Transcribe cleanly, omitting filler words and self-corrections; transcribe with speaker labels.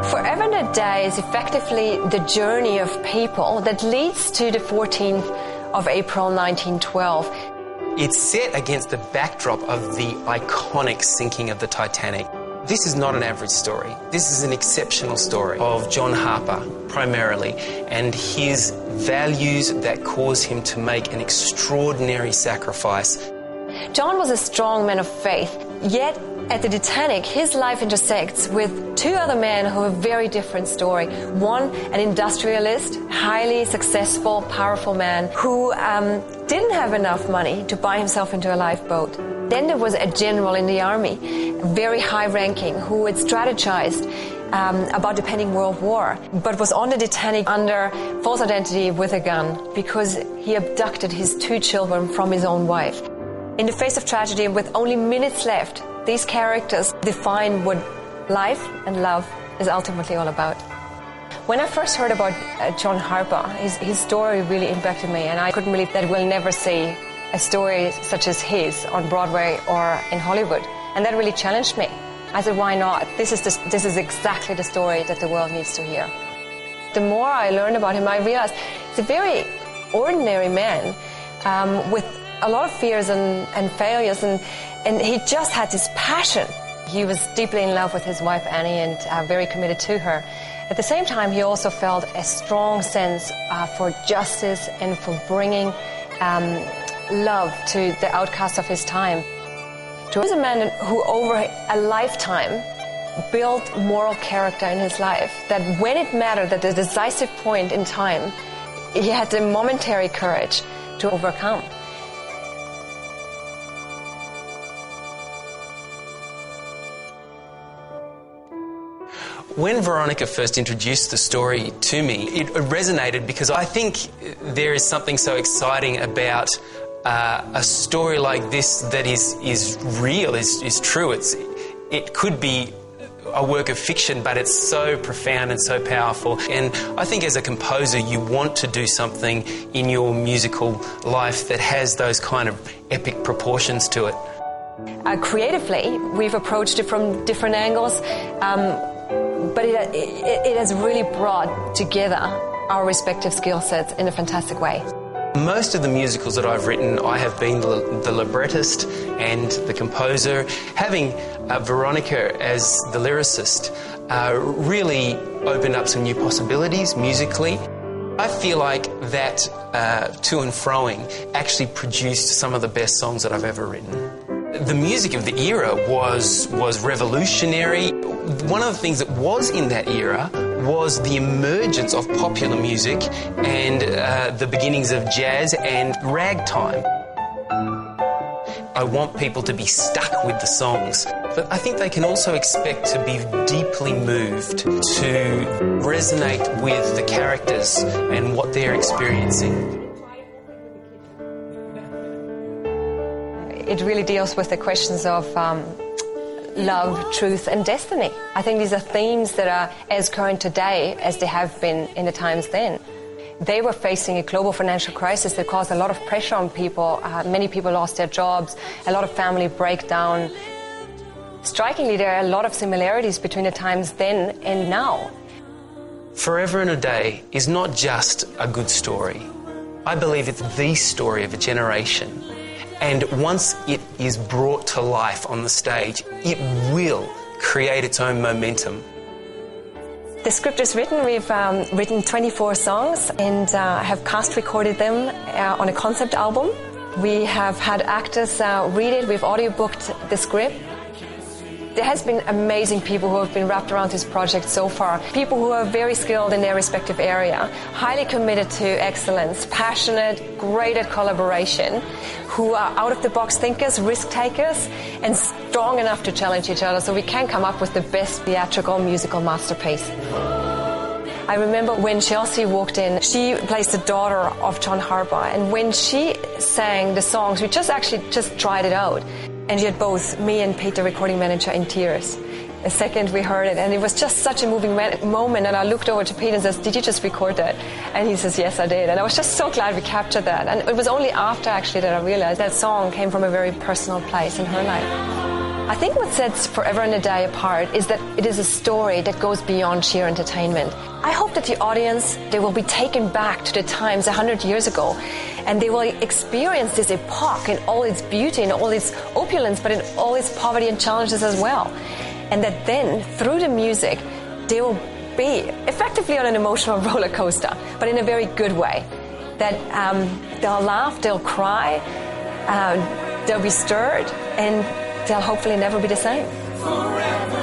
Speaker 1: Forever and a Day is effectively the journey of people that leads to the 14th of April 1912.
Speaker 2: It's set against the backdrop of the iconic sinking of the Titanic. This is not an average story. This is an exceptional story of John Harper, primarily, and his values that cause him to make an extraordinary sacrifice.
Speaker 1: John was a strong man of faith, yet at the Titanic, his life intersects with two other men who have a very different story. One, an industrialist, highly successful, powerful man who didn't have enough money to buy himself into a lifeboat. Then there was a general in the army, very high-ranking, who had strategized about the pending World War, but was on the Titanic under false identity with a gun because he abducted his two children from his own wife. In the face of tragedy, with only minutes left, these characters define what life and love is ultimately all about. When I first heard about John Harper, his story really impacted me, and I couldn't believe that we'll never see a story such as his on Broadway or in Hollywood. And that really challenged me. I said, why not? This is exactly the story that the world needs to hear. The more I learned about him, I realized he's a very ordinary man with a lot of fears and failures, and he just had this passion. He was deeply in love with his wife Annie and very committed to her. At the same time, he also felt a strong sense for justice and for bringing love to the outcasts of his time. He was a man who over a lifetime built moral character in his life, that when it mattered, at the decisive point in time, he had the momentary courage to overcome.
Speaker 2: When Veronica first introduced the story to me, it resonated because I think there is something so exciting about a story like this that is real, is true. It could be a work of fiction, but it's so profound and so powerful. And I think as a composer, you want to do something in your musical life that has those kind of epic proportions to it.
Speaker 1: Creatively, we've approached it from different angles. But it has really brought together our respective skill sets in a fantastic way.
Speaker 2: Most of the musicals that I've written, I have been the librettist and the composer. Having Veronica as the lyricist really opened up some new possibilities musically. I feel like that to and froing actually produced some of the best songs that I've ever written. The music of the era was revolutionary. One of the things that was in that era was the emergence of popular music and the beginnings of jazz and ragtime. I want people to be stuck with the songs, but I think they can also expect to be deeply moved, to resonate with the characters and what they're experiencing.
Speaker 1: It really deals with the questions of love, truth and destiny. I think these are themes that are as current today as they have been in the times then. They were facing a global financial crisis that caused a lot of pressure on people. Many people lost their jobs, a lot of family breakdown. Strikingly, there are a lot of similarities between the times then and now.
Speaker 2: Forever and a Day is not just a good story. I believe it's the story of a generation. And once it is brought to life on the stage, it will create its own momentum.
Speaker 1: The script is written. We've written 24 songs and have cast recorded them on a concept album. We have had actors read it. We've audiobooked the script. There has been amazing people who have been wrapped around this project so far. People who are very skilled in their respective area, highly committed to excellence, passionate, great at collaboration, who are out-of-the-box thinkers, risk-takers, and strong enough to challenge each other so we can come up with the best theatrical musical masterpiece. I remember when Chelsea walked in, she plays the daughter of John Harper, and when she sang the songs, we just tried it out. And you had both me and Pete, the recording manager, in tears. The second we heard it, and it was just such a moving moment, and I looked over to Pete and says, "Did you just record that?" And he says, "Yes, I did." And I was just so glad we captured that. And it was only after, actually, that I realized that song came from a very personal place in her life. I think what sets Forever and a Day apart is that it is a story that goes beyond sheer entertainment. I hope that the audience, they will be taken back to the times 100 years ago, and they will experience this epoch in all its beauty, in all its opulence, but in all its poverty and challenges as well. And that then, through the music, they will be effectively on an emotional roller coaster, but in a very good way. That they'll laugh, they'll cry, they'll be stirred, and they'll hopefully never be the same. Forever.